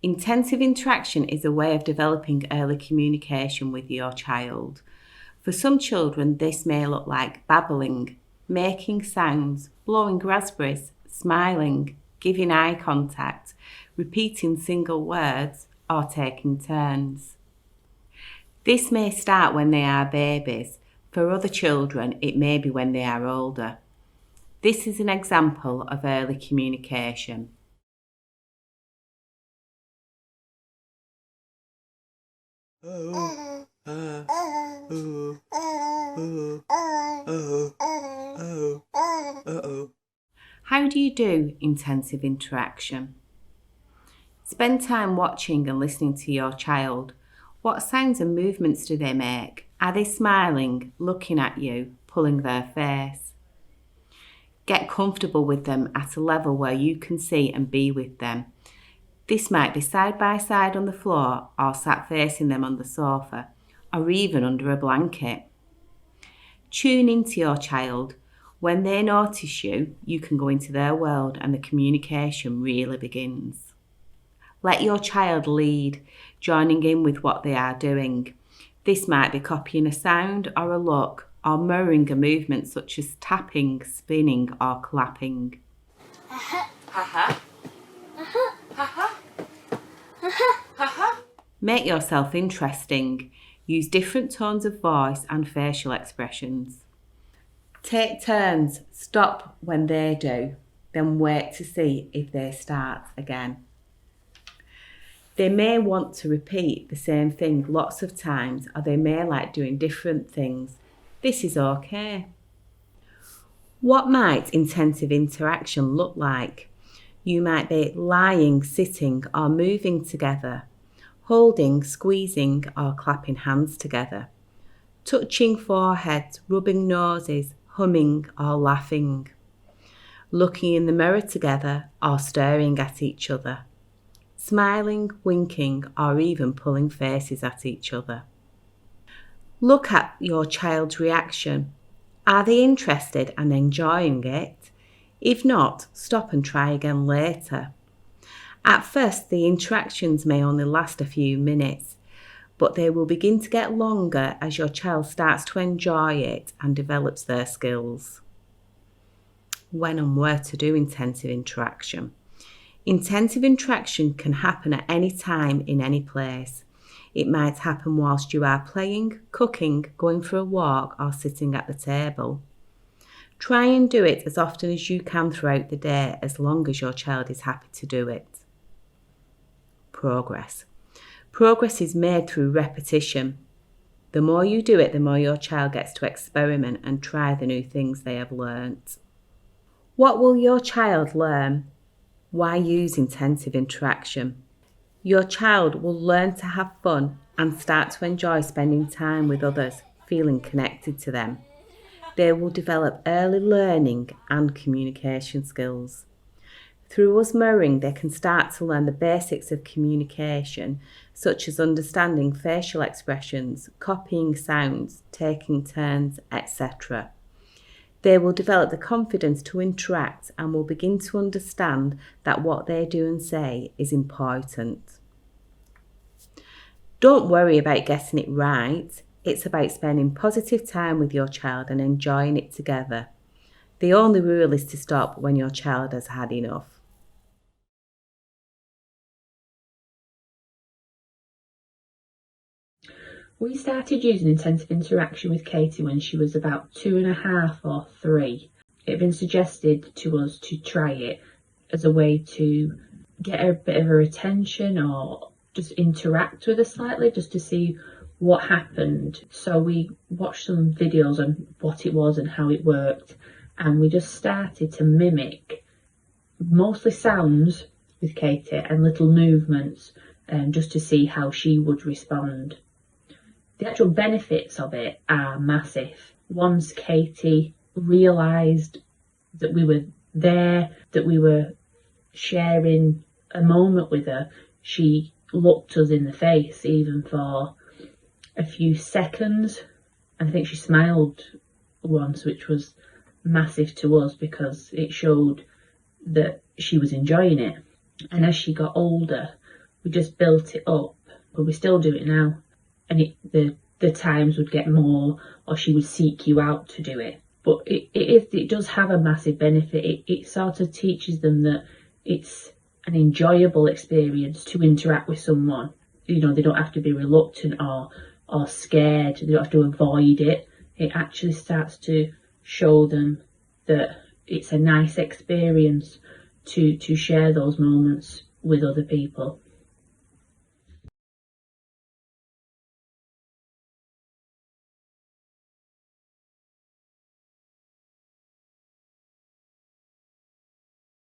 Intensive interaction is a way of developing early communication with your child. For some children, this may look like babbling, making sounds, blowing raspberries, smiling, giving eye contact, repeating single words, or taking turns. This may start when they are babies. For other children, it may be when they are older. This is an example of early communication. How do you do intensive interaction? Spend time watching and listening to your child. What sounds and movements do they make? Are they smiling, looking at you, pulling their face? Get comfortable with them at a level where you can see and be with them. This might be side by side on the floor or sat facing them on the sofa or even under a blanket. Tune into your child. When they notice you, you can go into their world and the communication really begins. Let your child lead, joining in with what they are doing. This might be copying a sound or a look or mirroring a movement such as tapping, spinning or clapping. Make yourself interesting. Use different tones of voice and facial expressions. Take turns. Stop when they do, then wait to see if they start again. They may want to repeat the same thing lots of times, or they may like doing different things. This is okay. What might intensive interaction look like? You might be lying, sitting, or moving together, holding, squeezing, or clapping hands together, touching foreheads, rubbing noses, humming, or laughing, looking in the mirror together, or staring at each other, smiling, winking, or even pulling faces at each other. Look at your child's reaction. Are they interested and enjoying it? If not, stop and try again later. At first, the interactions may only last a few minutes, but they will begin to get longer as your child starts to enjoy it and develops their skills. When and where to do intensive interaction. Intensive interaction can happen at any time in any place. It might happen whilst you are playing, cooking, going for a walk, or sitting at the table. Try and do it as often as you can throughout the day, as long as your child is happy to do it. Progress. Progress is made through repetition. The more you do it, the more your child gets to experiment and try the new things they have learnt. What will your child learn? Why use intensive interaction? Your child will learn to have fun and start to enjoy spending time with others, feeling connected to them. They will develop early learning and communication skills. Through us mirroring, they can start to learn the basics of communication, such as understanding facial expressions, copying sounds, taking turns, etc. They will develop the confidence to interact and will begin to understand that what they do and say is important. Don't worry about getting it right. It's about spending positive time with your child and enjoying it together. The only rule is to stop when your child has had enough. We started using intensive interaction with Katie when she was about 2.5 or 3. It had been suggested to us to try it as a way to get a bit of her attention or just interact with her slightly, just to see what happened. So we watched some videos on what it was and how it worked, and we just started to mimic mostly sounds with Katie and little movements, just to see how she would respond. The actual benefits of it are massive. Once Katie realised that we were there, that we were sharing a moment with her, she looked us in the face even for a few seconds. I think she smiled once, which was massive to us because it showed that she was enjoying it. And as she got older, We just built it up, but we still do it now. And the times would get more, or she would seek you out to do it. But it does have a massive benefit. It sort of teaches them that it's an enjoyable experience to interact with someone. They don't have to be reluctant or scared. They don't have to avoid it. It actually starts to show them that it's a nice experience to share those moments with other people.